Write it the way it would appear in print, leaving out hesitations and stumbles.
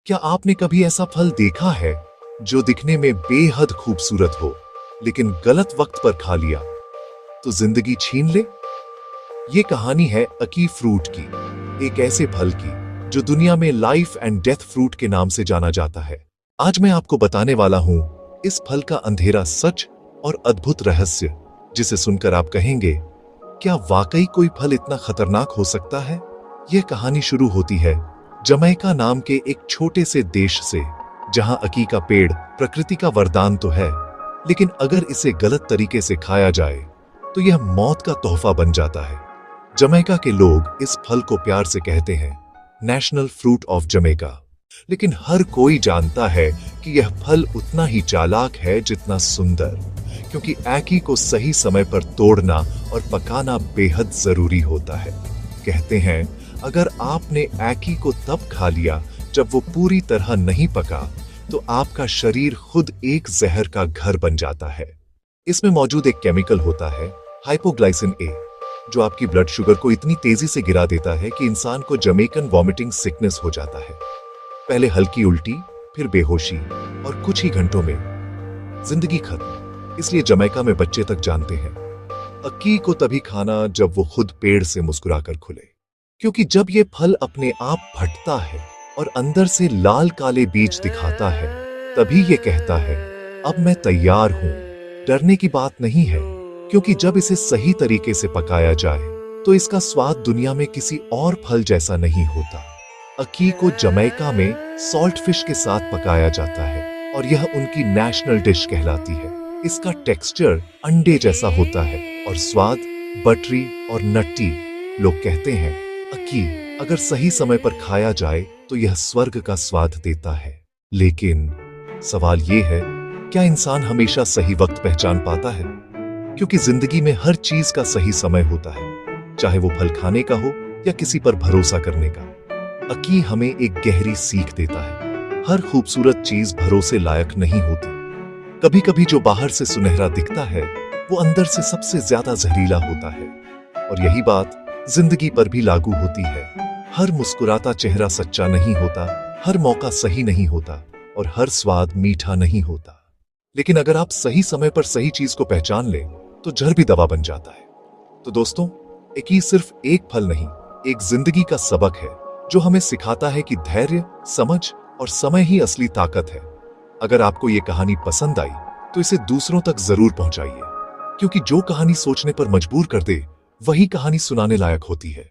क्या आपने कभी ऐसा फल देखा है जो दिखने में बेहद खूबसूरत हो, लेकिन गलत वक्त पर खा लिया तो जिंदगी छीन ले? ये कहानी है अकी फ्रूट की, एक ऐसे फल की जो दुनिया में लाइफ एंड डेथ फ्रूट के नाम से जाना जाता है। आज मैं आपको बताने वाला हूं इस फल का अंधेरा सच और अद्भुत रहस्य, जिसे सुनकर आप कहेंगे, क्या वाकई कोई फल इतना खतरनाक हो सकता है? यह कहानी शुरू होती है जमैका नाम के एक छोटे से देश से, जहां अकी का पेड़ प्रकृति का वरदान तो है, लेकिन अगर इसे गलत तरीके से खाया जाए तो यह मौत का तोहफा बन जाता है। जमैका के लोग इस फल को प्यार से कहते हैं नेशनल फ्रूट ऑफ जमैका, लेकिन हर कोई जानता है कि यह फल उतना ही चालाक है जितना सुंदर, क्योंकि एकी को सही समय पर तोड़ना और पकाना बेहद जरूरी होता है। कहते हैं अगर आपने एकी को तब खा लिया जब वो पूरी तरह नहीं पका, तो आपका शरीर खुद एक जहर का घर बन जाता है। इसमें मौजूद एक केमिकल होता है हाइपोग्लाइसिन ए, जो आपकी ब्लड शुगर को इतनी तेजी से गिरा देता है कि इंसान को जमैकन वॉमिटिंग सिकनेस हो जाता है। पहले हल्की उल्टी, फिर बेहोशी, और कुछ ही घंटों में जिंदगी खत्म। इसलिए जमैका में बच्चे तक जानते हैं अकी को तभी खाना जब वो खुद पेड़ से मुस्कुराकर खुले, क्योंकि जब ये फल अपने आप फटता है और अंदर से लाल काले बीज दिखाता है, तभी ये कहता है अब मैं तैयार हूं। डरने की बात नहीं है, क्योंकि जब इसे सही तरीके से पकाया जाए तो इसका स्वाद दुनिया में किसी और फल जैसा नहीं होता। अकी को जमैका में सॉल्ट फिश के साथ पकाया जाता है और यह उनकी नेशनल डिश कहलाती है। इसका टेक्सचर अंडे जैसा होता है और स्वाद बटरी और नट्टी। लोग कहते हैं अकी अगर सही समय पर खाया जाए तो यह स्वर्ग का स्वाद देता है। लेकिन सवाल यह है, क्या इंसान हमेशा सही वक्त पहचान पाता है? क्योंकि जिंदगी में हर चीज का सही समय होता है, चाहे वो फल खाने का हो या किसी पर भरोसा करने का। अकी हमें एक गहरी सीख देता है, हर खूबसूरत चीज भरोसे लायक नहीं होती। कभी कभी जो बाहर से सुनहरा दिखता है वो अंदर से सबसे ज्यादा जहरीला होता है, और यही बात जिंदगी पर भी लागू होती है। हर मुस्कुराता चेहरा सच्चा नहीं होता, हर मौका सही नहीं होता, और हर स्वाद मीठा नहीं होता। लेकिन अगर आप सही समय पर सही चीज को पहचान लें तो जहर भी दवा बन जाता है। तो दोस्तों, अकी सिर्फ एक फल नहीं, एक जिंदगी का सबक है जो हमें सिखाता है कि धैर्य, समझ और समय ही असली ताकत है। अगर आपको ये कहानी पसंद आई तो इसे दूसरों तक जरूर पहुंचाइए, क्योंकि जो कहानी सोचने पर मजबूर कर दे वही कहानी सुनाने लायक होती है।